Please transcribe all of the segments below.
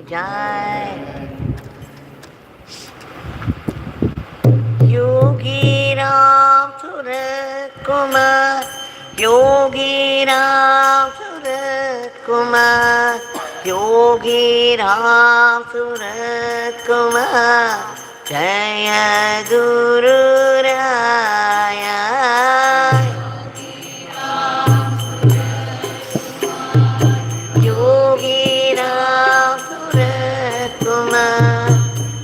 Jai Yogi Ramsuratkumar Yogi Ramsuratkumar Yogi Ramsuratkumar Jaya Guru Raya Yogi Ramsuratkumar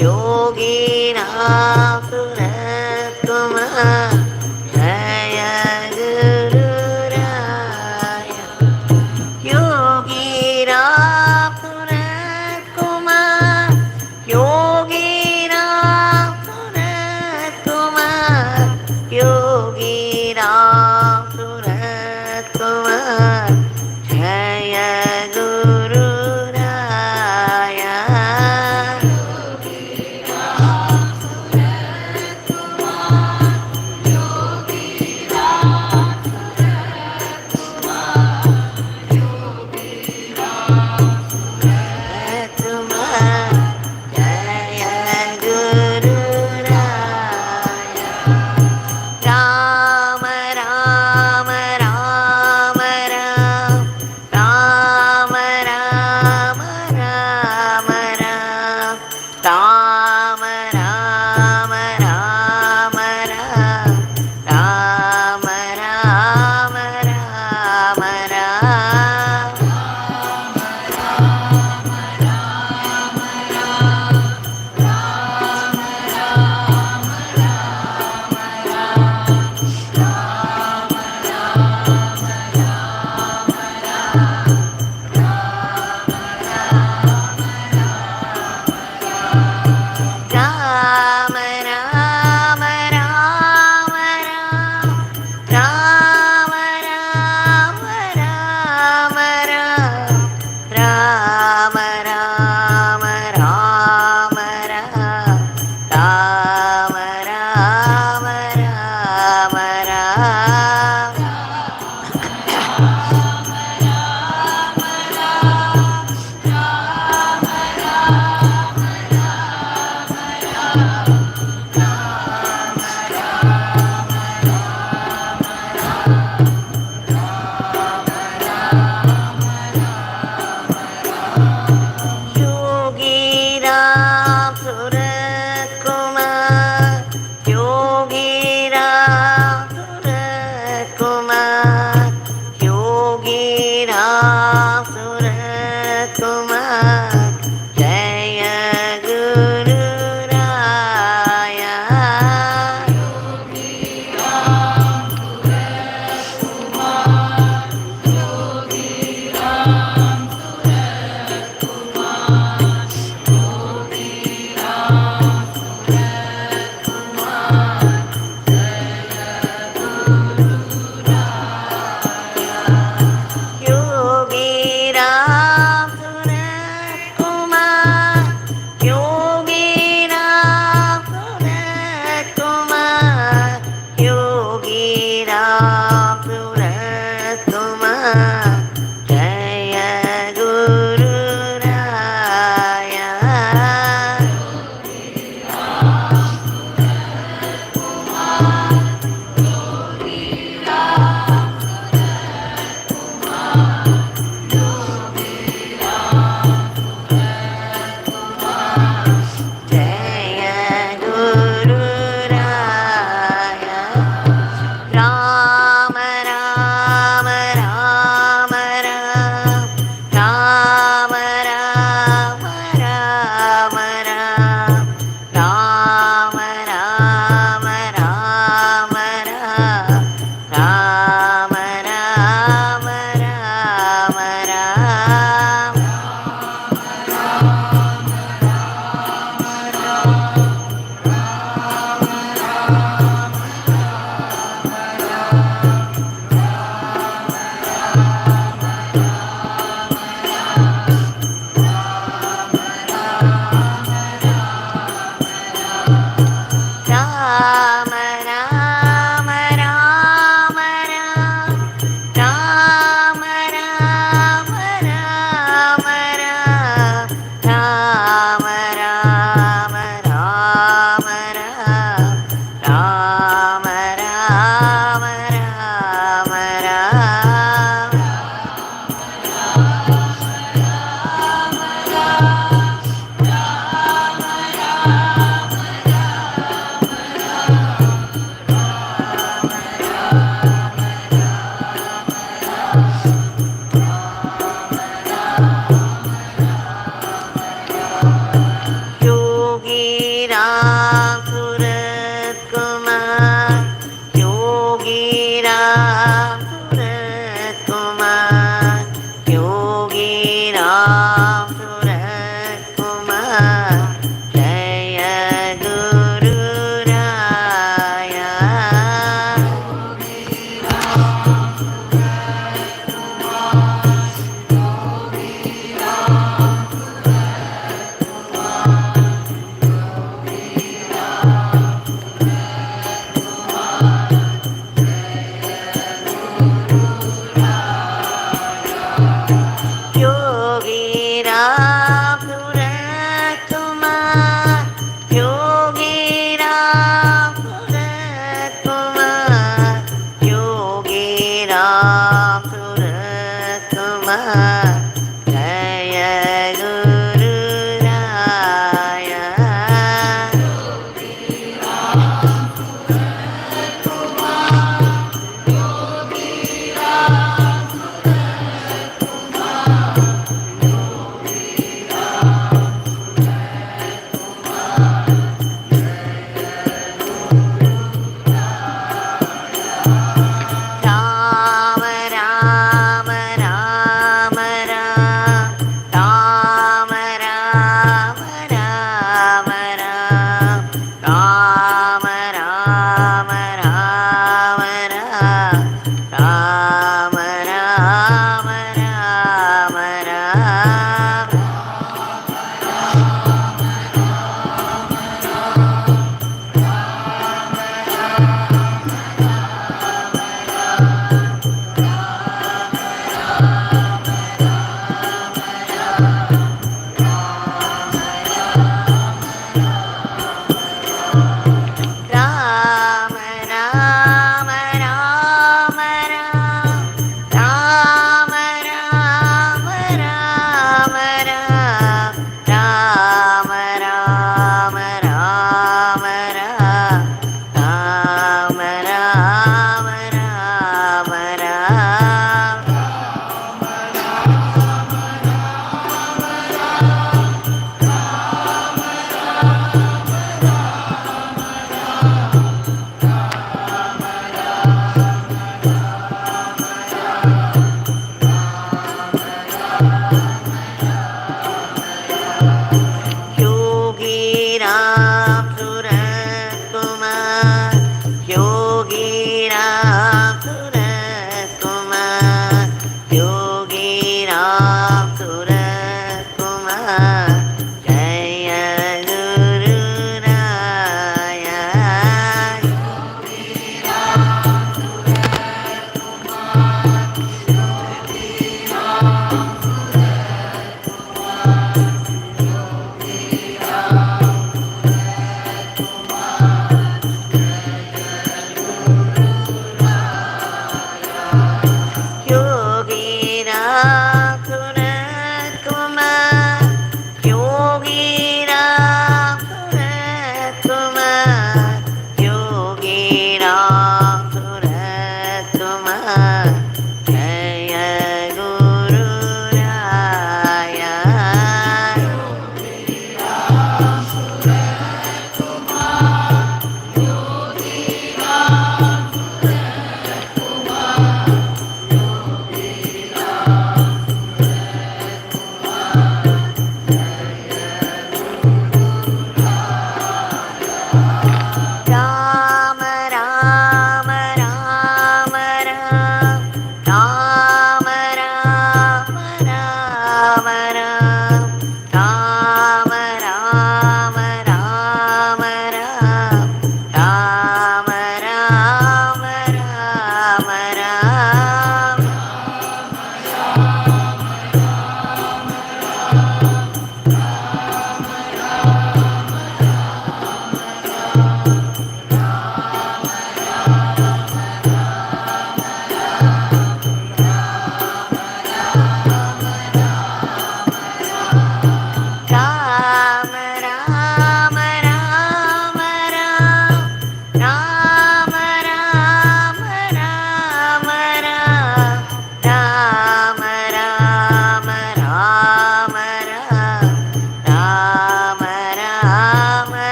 Yogi Ramsuratkumar Jaya Guru Raya Yogi Ramsuratkumar Yogi Ramsuratkumar Yogi Ramsuratkumar Jaya Guru Raya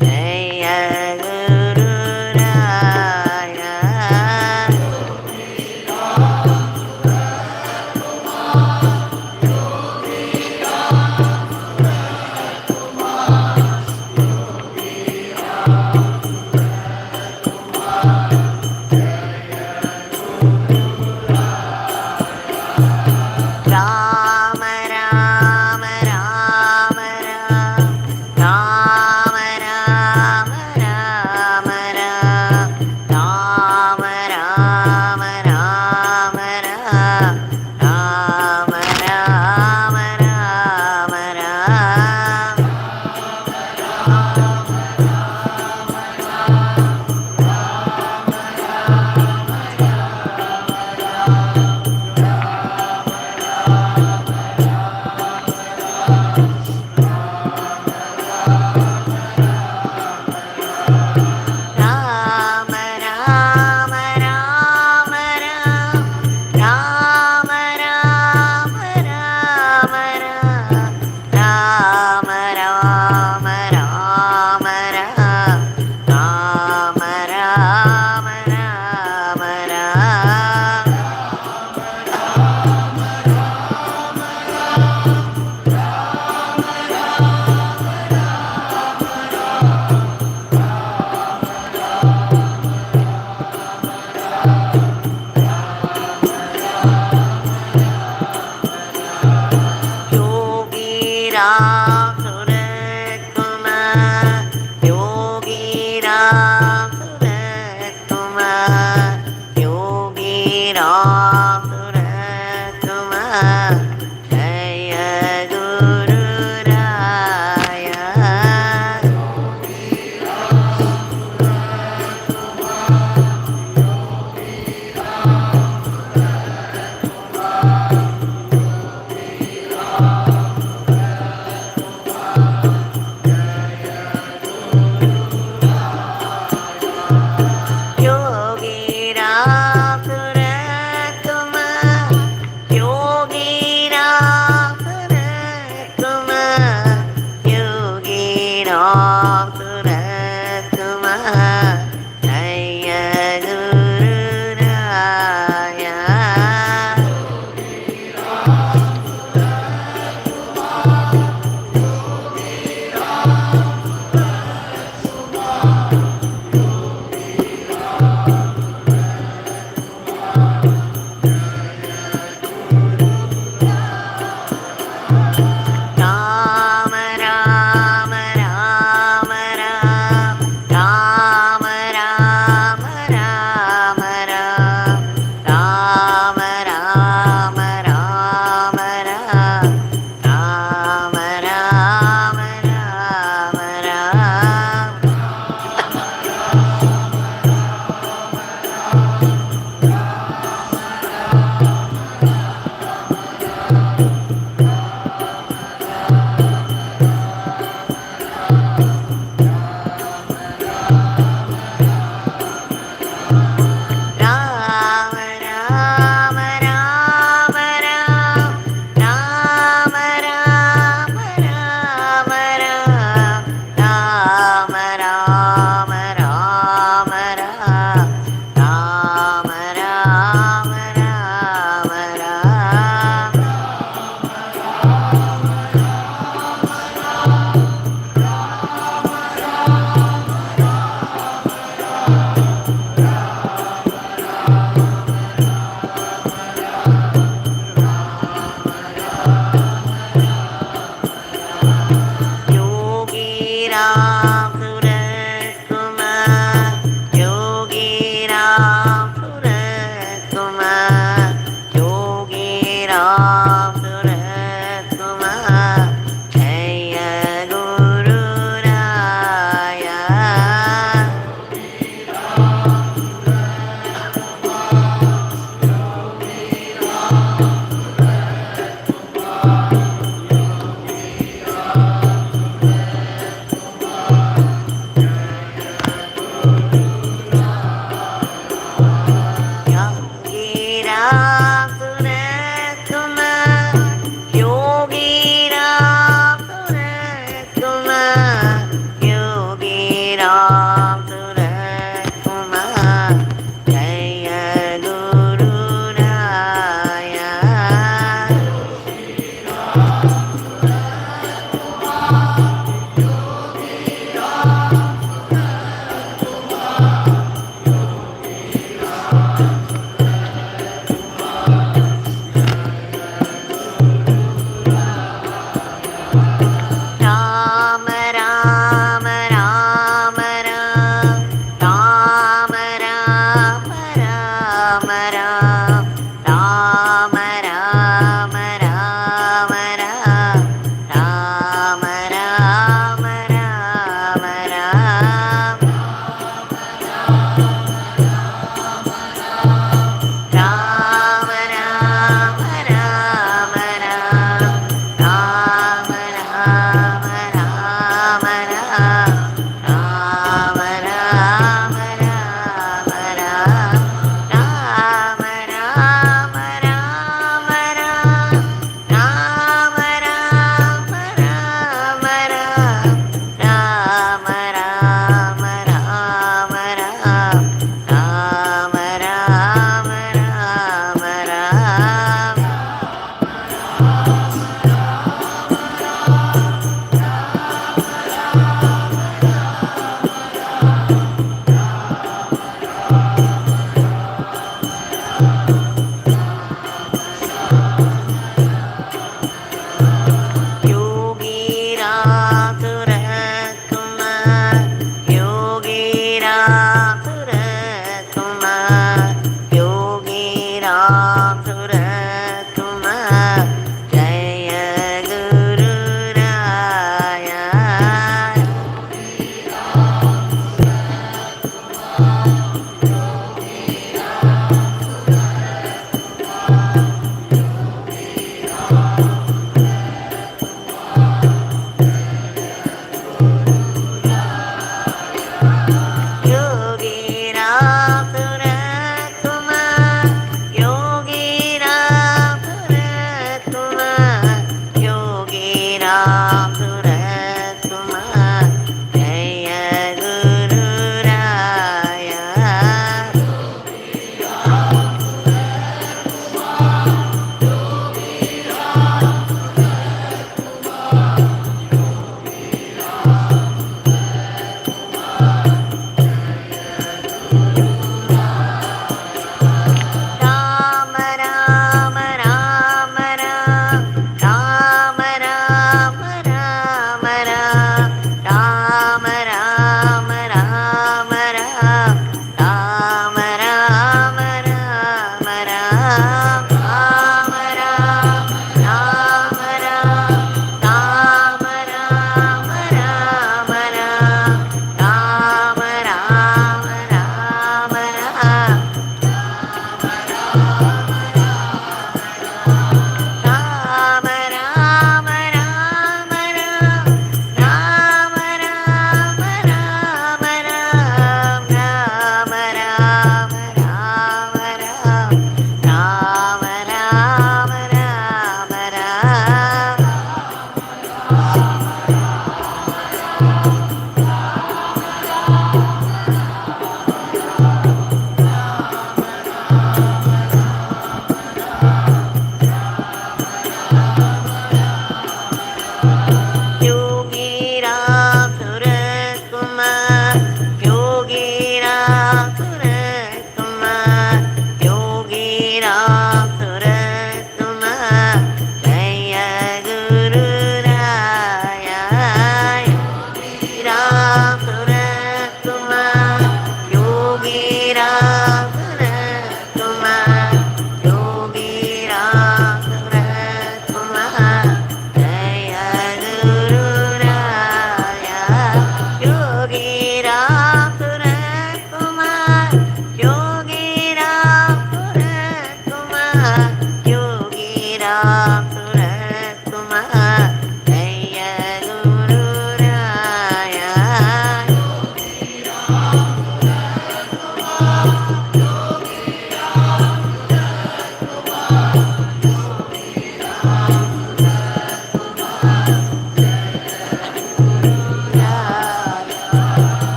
Jaya Guru Raya. Rama Rama Rama Rama Rama Rama Rama Rama Rama Rama Rama Rama Rama. Rama Rama Rama Rama Rama Rama Rama Rama Rama Rama Rama Yogi Ramsuratkumar, Yogi Ramsuratkumar, Yogi Ramsuratkumar, Jaya Guru Raya. Yogi Ramsuratkumar, Yogi Ramsuratkumar, Yogi Ramsuratkumar, Jaya Guru Raya. Rama Rama Rama Rama Rama Rama Rama Rama Rama Rama Rama Rama.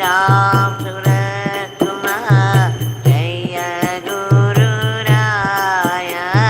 Ramsuratkumar, Jaya Guru Raya.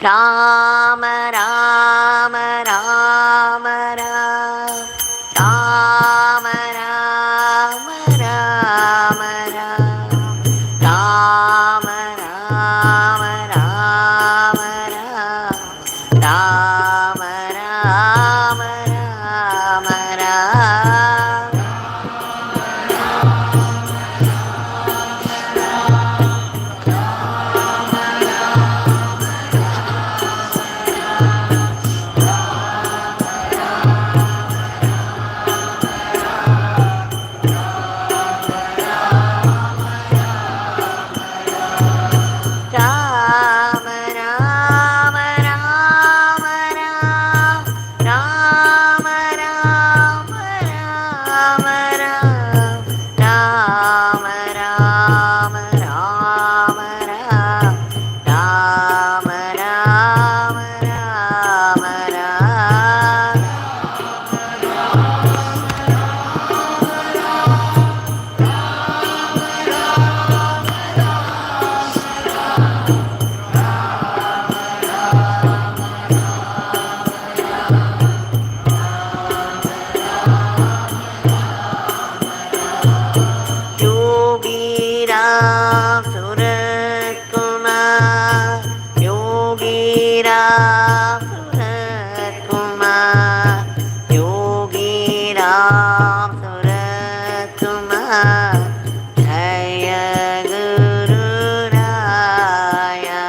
Rama Rama Rama Rama Rama Rama Rama Rama Rama Rama Rama Rama Rama Rama Yogi Ramsuratkumar, Yogi Ramsuratkumar, Yogi Ramsuratkumar, Jaya Guru Raya.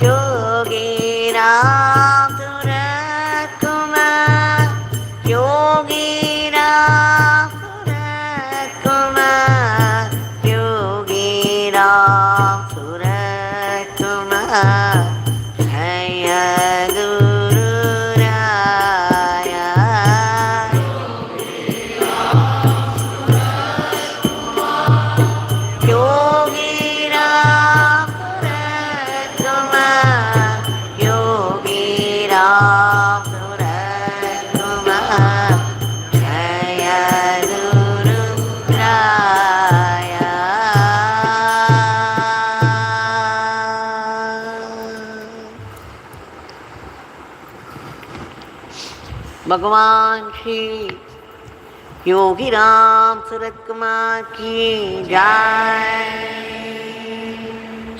Yogi Ramsuratkumar, Yogi Ramsuratkumar, Yogi Ramsuratkumar, Jaya Guru Raya. Yogi Ramsuratkumar, Yogi Ramsuratkumar, Jaya Guru Raya. Bhagwan Shri Yogi Ramsuratkumar ki jai.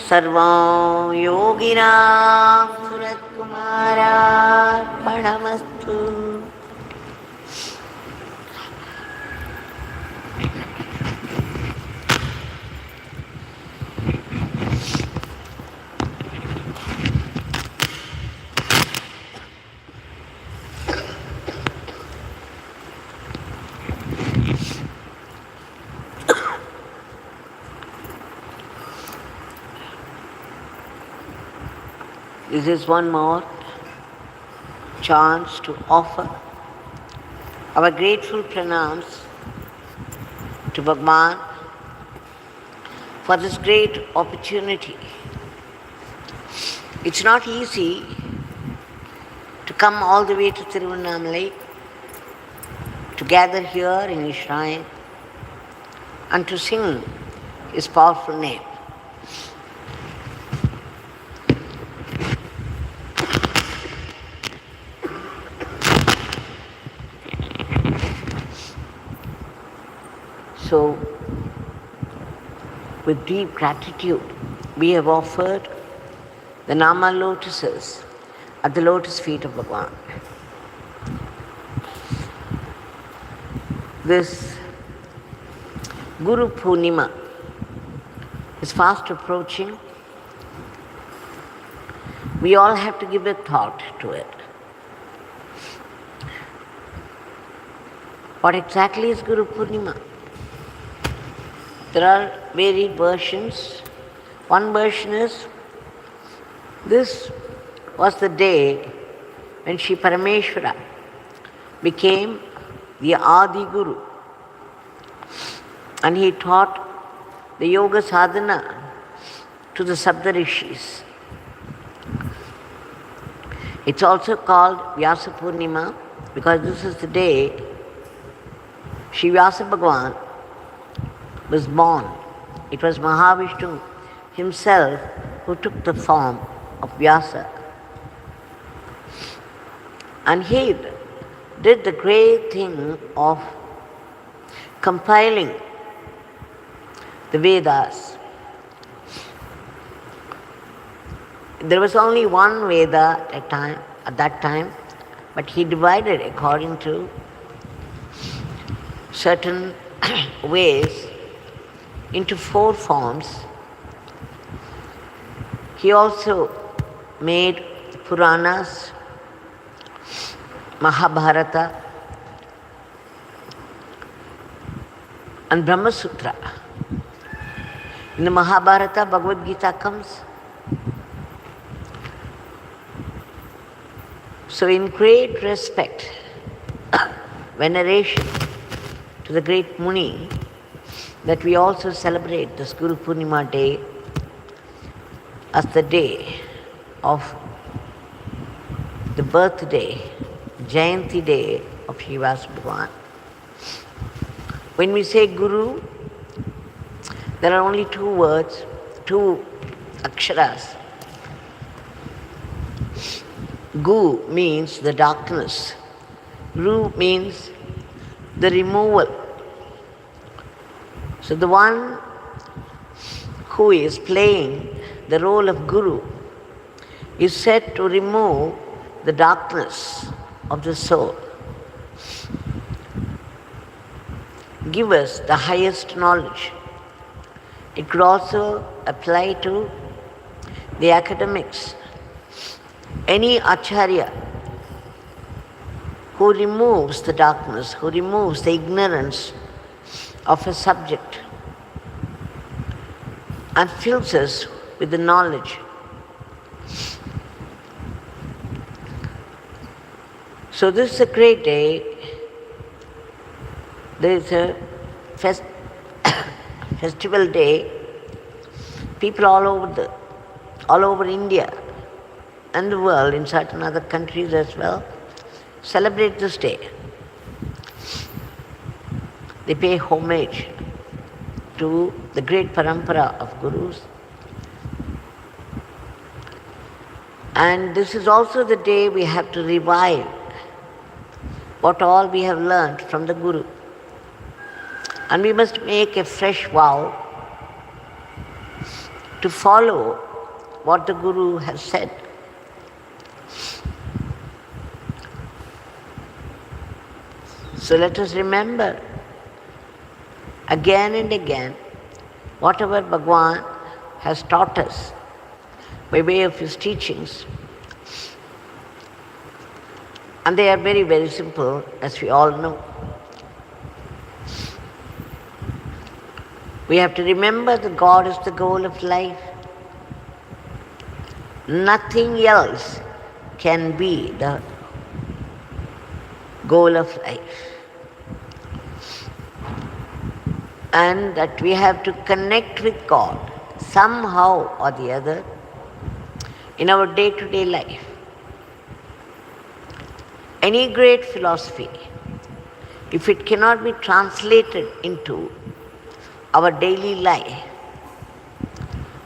Sarvam Yogi Ramsuratkumar Arpanamastu. This is one more chance to offer our grateful pranams to Bhagwan for this great opportunity. It's not easy to come all the way to Tiruvannamalai, to gather here in his shrine and to sing his powerful name. So, with deep gratitude, we have offered the Nama lotuses at the lotus feet of Bhagwan. This Guru Purnima is fast approaching. We all have to give a thought to it. What exactly is Guru Purnima? There are varied versions. One version is, this was the day when Shri Parameshwara became the Adi Guru, and he taught the Yoga Sadhana to the Saptarishis. It's also called Vyasa Purnima because this is the day Shri Vyasa Bhagwan was born. It was Mahavishnu himself who took the form of Vyasa. And he did the great thing of compiling the Vedas. There was only one Veda at that time, but he divided according to certain ways into 4 forms. He also made Puranas, Mahabharata, and Brahma Sutra. In the Mahabharata, Bhagavad Gita comes. So in great respect, veneration to the great Muni, that we also celebrate this Guru Purnima day as the day of the birthday, Jayanti day of Shri Vyasa Bhagwan. When we say Guru, there are only 2 words, 2 aksharas. Gu means the darkness. Ru means the removal. So the one who is playing the role of Guru is said to remove the darkness of the soul, give us the highest knowledge. It could also apply to the academics. Any acharya who removes the darkness, who removes the ignorance of a subject and fills us with the knowledge. So this is a great day. There is a festival day. People all over India and the world, in certain other countries as well, celebrate this day. They pay homage to the great parampara of gurus. And this is also the day we have to revive what all we have learned from the Guru. And we must make a fresh vow to follow what the Guru has said. So let us remember again and again whatever Bhagwan has taught us by way of his teachings. And they are very, very simple, as we all know. We have to remember that God is the goal of life. Nothing else can be the goal of life. And that we have to connect with God somehow or the other in our day-to-day life. Any great philosophy, if it cannot be translated into our daily life,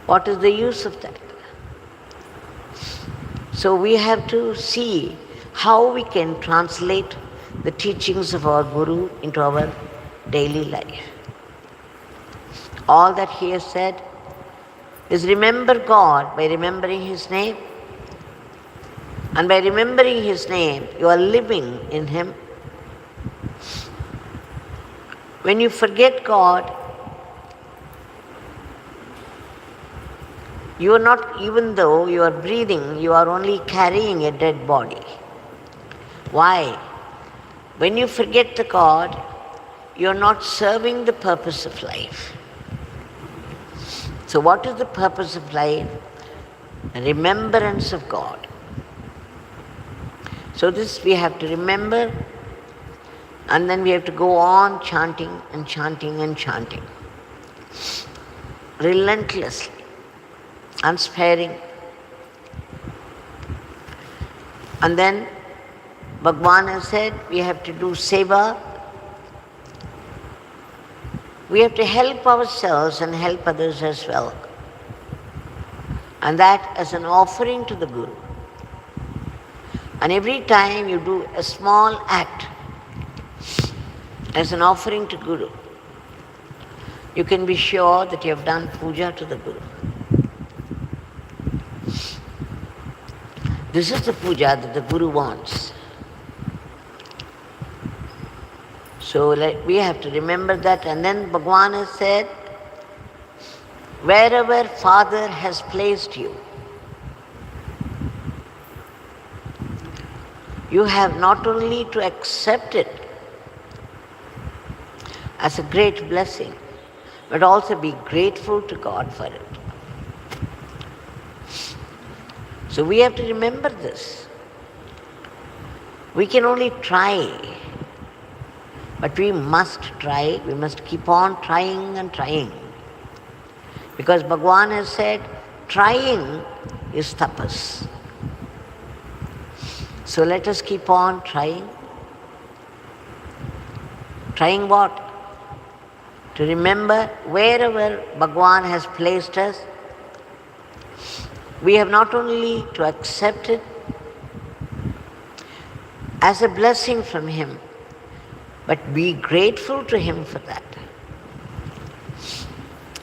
what is the use of that? So we have to see how we can translate the teachings of our Guru into our daily life. All that he has said is remember God by remembering his name. And by remembering his name, you are living in him. When you forget God, you are not, even though you are breathing, you are only carrying a dead body. Why? When you forget the God, you are not serving the purpose of life. So what is the purpose of life? Remembrance of God. So this we have to remember, and then we have to go on chanting and chanting and chanting. relentlessly, unsparing. And then Bhagwan has said we have to do seva. We have to help ourselves and help others as well. And that as an offering to the Guru. And every time you do a small act as an offering to Guru, you can be sure that you have done puja to the Guru. This is the puja that the Guru wants. So we have to remember that. And then Bhagwan has said, wherever Father has placed you, you have not only to accept it as a great blessing, but also be grateful to God for it. So we have to remember this. We can only try, but we must try, we must keep on trying and trying. Because Bhagwan has said, trying is tapas. So let us keep on trying. Trying what? To remember wherever Bhagwan has placed us, we have not only to accept it as a blessing from Him, but be grateful to Him for that.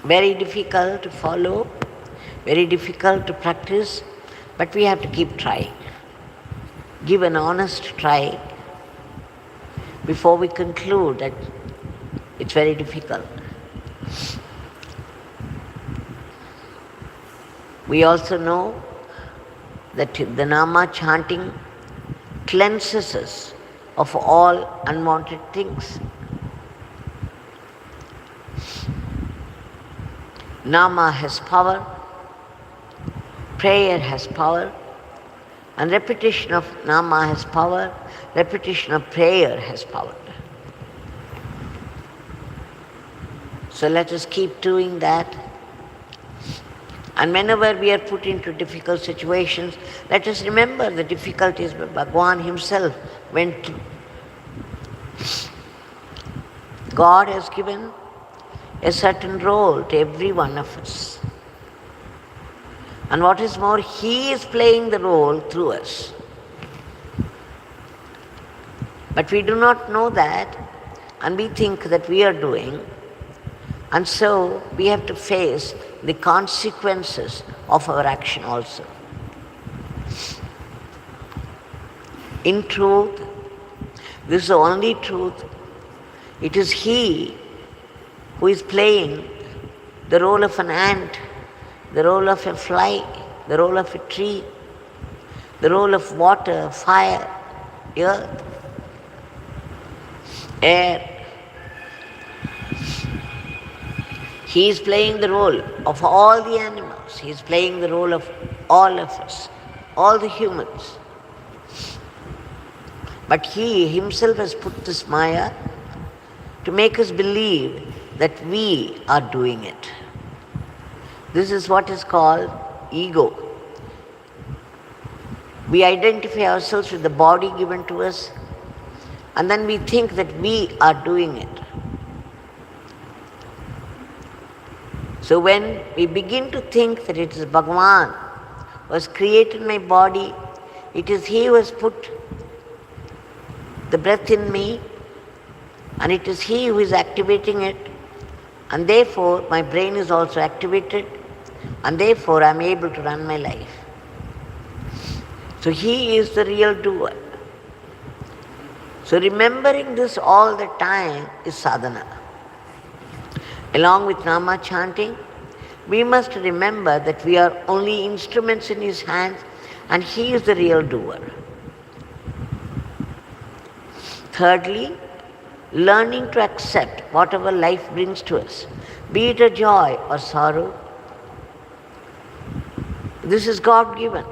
Very difficult to follow, very difficult to practice, but we have to keep trying. Give an honest try before we conclude that it's very difficult. We also know that the Nama chanting cleanses us of all unwanted things. Nama has power, prayer has power, and repetition of Nama has power, repetition of prayer has power. So let us keep doing that. And whenever we are put into difficult situations, let us remember the difficulties that Bhagwan himself went through. God has given a certain role to every one of us. And what is more, He is playing the role through us. But we do not know that, and we think that we are doing, and so we have to face the consequences of our action also. In truth, this is the only truth. It is He who is playing the role of an ant, the role of a fly, the role of a tree, the role of water, fire, earth, air. He is playing the role of all the animals. He is playing the role of all of us, all the humans. But He Himself has put this Maya to make us believe that we are doing it. This is what is called ego. We identify ourselves with the body given to us, and then we think that we are doing it. So when we begin to think that it is Bhagwan who has created my body, it is He who has put the breath in me, and it is He who is activating it, and therefore my brain is also activated, and therefore I am able to run my life. So He is the real doer. So remembering this all the time is sadhana. Along with Nama chanting, we must remember that we are only instruments in His hands and He is the real doer. Thirdly, learning to accept whatever life brings to us, be it a joy or sorrow. This is God-given.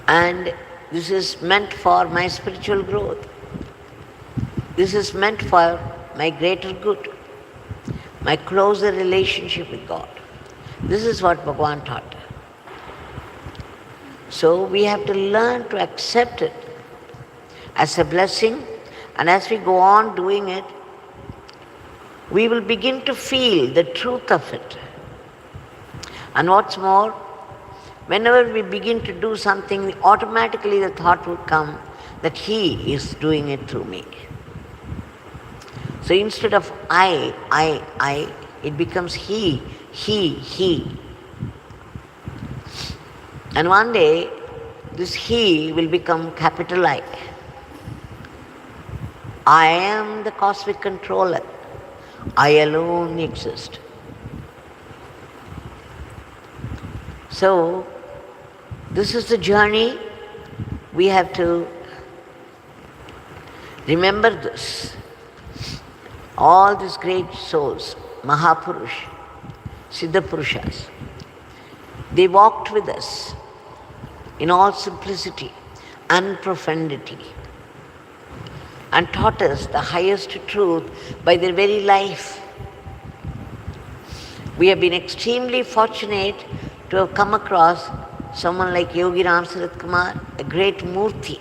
And this is meant for my spiritual growth. This is meant for my greater good. my closer relationship with God. This is what Bhagwan taught. So we have to learn to accept it as a blessing, and as we go on doing it, we will begin to feel the truth of it. And what's more, whenever we begin to do something, automatically the thought will come that He is doing it through me. So instead of I, it becomes He. And one day, this He will become capital I. I am the cosmic controller. I alone exist. So, this is the journey. We have to remember this. All these great souls, Mahapurush, Siddha Purushas, they walked with us in all simplicity and profundity and taught us the highest truth by their very life. We have been extremely fortunate to have come across someone like Yogi Ramsuratkumar, a great murti.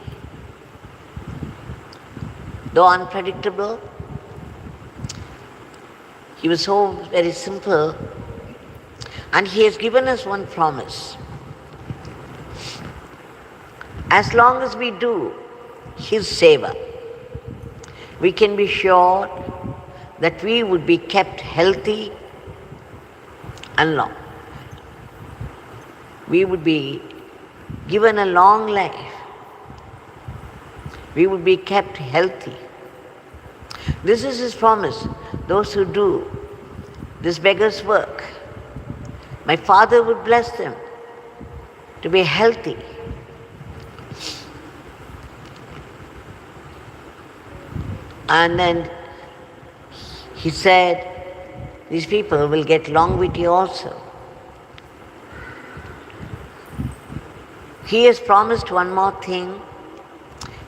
Though unpredictable, he was so very simple, and he has given us one promise. As long as we do his seva, we can be sure that we would be kept healthy and long. We would be given a long life. We would be kept healthy. This is his promise. Those who do this beggar's work, my Father would bless them to be healthy. And then he said, these people will get longevity also. He has promised one more thing.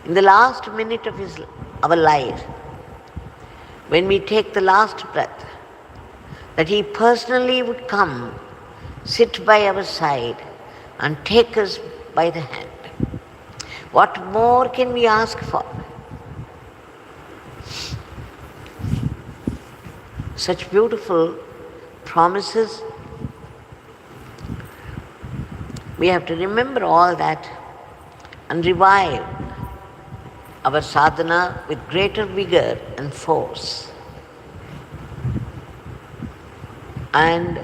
In the last minute of our life, when we take the last breath, that he personally would come, sit by our side, and take us by the hand. What more can we ask for? Such beautiful promises. We have to remember all that and revive our sadhana with greater vigor and force. And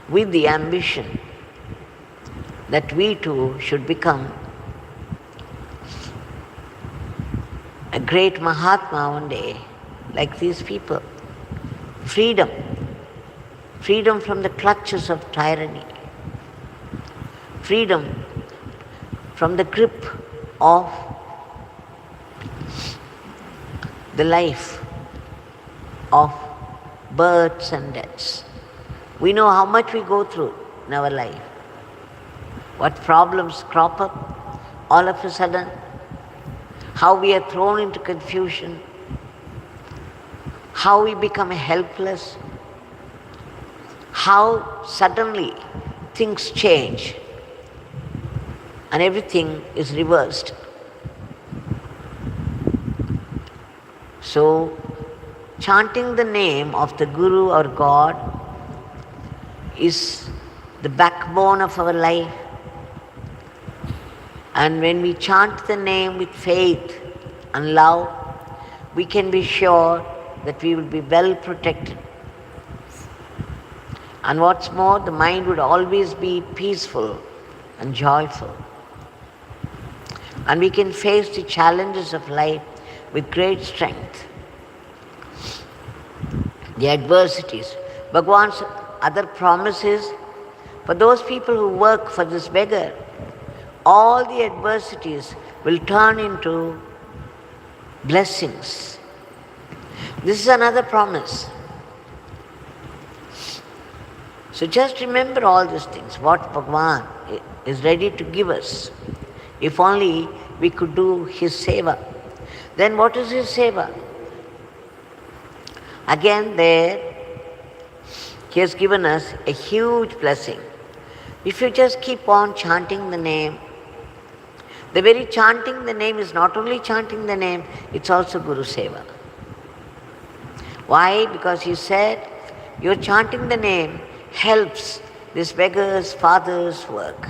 with the ambition that we too should become a great Mahatma one day, like these people. Freedom. Freedom from the clutches of tyranny. Freedom from the grip of the life of births and deaths. We know how much we go through in our life. What problems crop up all of a sudden. How we are thrown into confusion. How we become helpless. How suddenly things change and everything is reversed. So, chanting the name of the Guru or God is the backbone of our life. And when we chant the name with faith and love, we can be sure that we will be well protected. And what's more, the mind would always be peaceful and joyful. And we can face the challenges of life with great strength. The adversities. Bhagwan's other promise is, for those people who work for this beggar, all the adversities will turn into blessings. This is another promise. So just remember all these things, what Bhagwan is ready to give us. If only we could do his seva. Then what is his seva? Again there, He has given us a huge blessing. If you just keep on chanting the name, the very chanting the name is not only chanting the name, it's also Guru Seva. Why? Because He said, your chanting the name helps this beggar's father's work.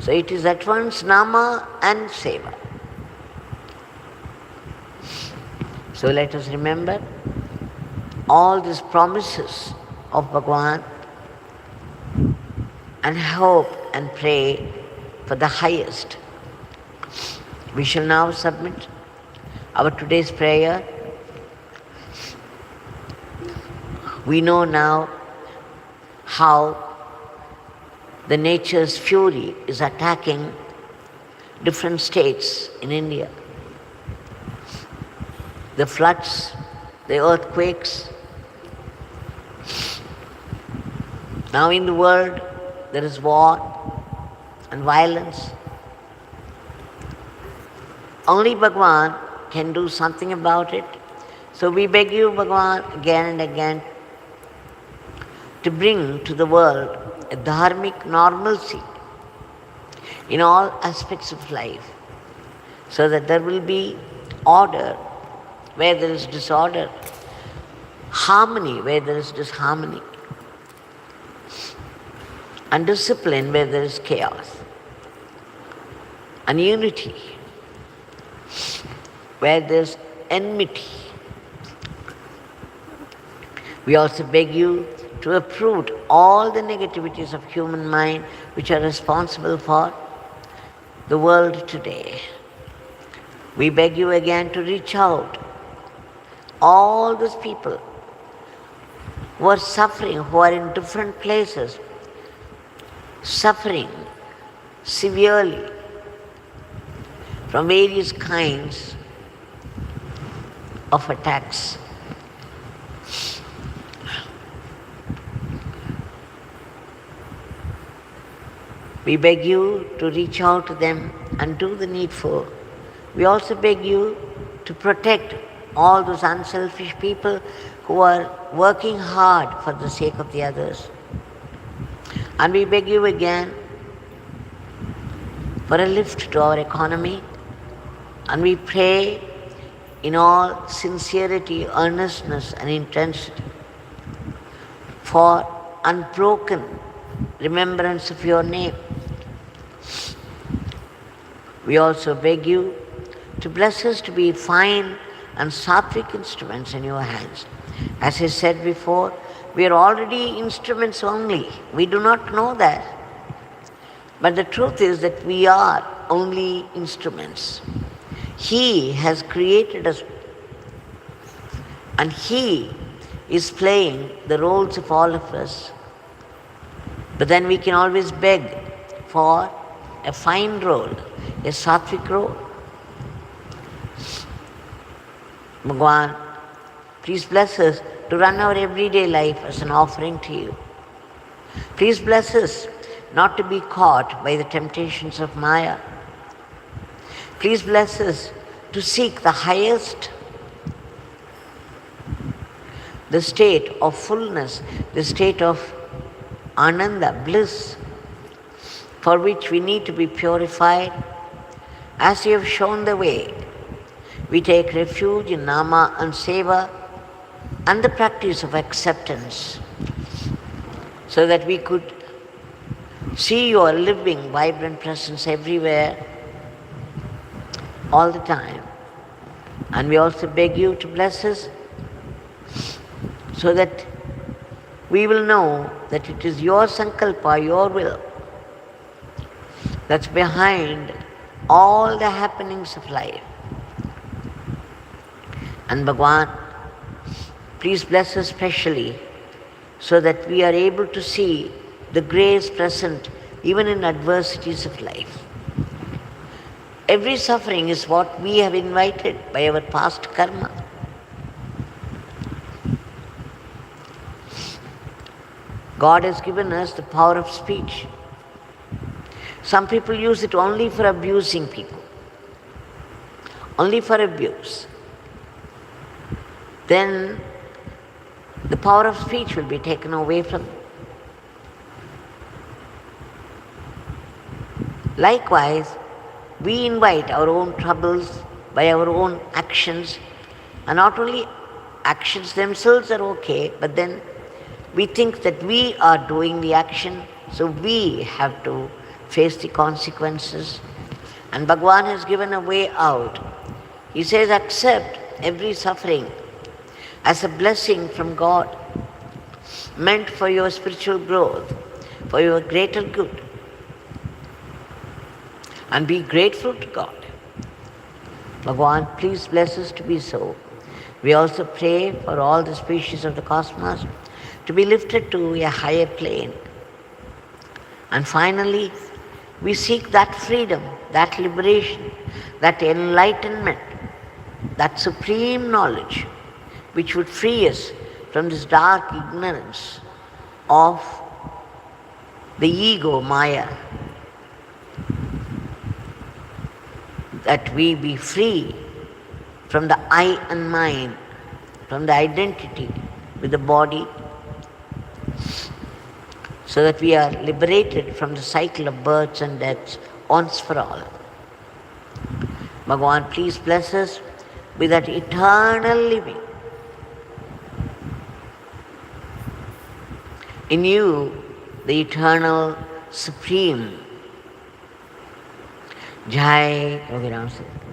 So it is at once Nama and Seva. So let us remember all these promises of Bhagwan and hope and pray for the highest. We shall now submit our today's prayer. We know now how the nature's fury is attacking different states in India. The floods, the earthquakes. Now in the world there is war and violence. Only Bhagwan can do something about it. So we beg you, Bhagwan, again and again, to bring to the world a dharmic normalcy in all aspects of life, so that there will be order where there is disorder, harmony where there is disharmony, and discipline where there is chaos, and unity where there is enmity. We also beg you to uproot all the negativities of human mind which are responsible for the world today. We beg you again to reach out all those people who are suffering, who are in different places, suffering severely from various kinds of attacks. We beg you to reach out to them and do the needful. We also beg you to protect all those unselfish people who are working hard for the sake of the others. And we beg you again for a lift to our economy, and we pray in all sincerity, earnestness and intensity for unbroken remembrance of your name. We also beg you to bless us to be fine and sattvic instruments in your hands. As I said before, we are already instruments only. We do not know that. But the truth is that we are only instruments. He has created us, and He is playing the roles of all of us. But then we can always beg for a fine role, a sattvic role. Bhagwan, please bless us to run our everyday life as an offering to you. Please bless us not to be caught by the temptations of Maya. Please bless us to seek the highest, the state of fullness, the state of Ananda, bliss, for which we need to be purified. As you have shown the way, we take refuge in Nama and Seva and the practice of acceptance, so that we could see your living, vibrant presence everywhere, all the time. And we also beg you to bless us so that we will know that it is your sankalpa, your will, that's behind all the happenings of life. And Bhagwan, please bless us specially so that we are able to see the grace present even in adversities of life. Every suffering is what we have invited by our past karma. God has given us the power of speech. Some people use it only for abusing people, only for abuse. then the power of speech will be taken away from them. Likewise, we invite our own troubles by our own actions, and not only actions themselves are okay, but then we think that we are doing the action, so we have to face the consequences. And Bhagwan has given a way out. He says, accept every suffering as a blessing from God, meant for your spiritual growth, for your greater good. And be grateful to God. Bhagwan, please bless us to be so. We also pray for all the species of the cosmos to be lifted to a higher plane. And finally, we seek that freedom, that liberation, that enlightenment, that supreme knowledge which would free us from this dark ignorance of the ego, Maya, that we be free from the I and mine, from the identity with the body, so that we are liberated from the cycle of births and deaths once for all. Bhagwan, please bless us with that eternal living. In you, the eternal supreme. Jai Yogi Ramsuratkumar.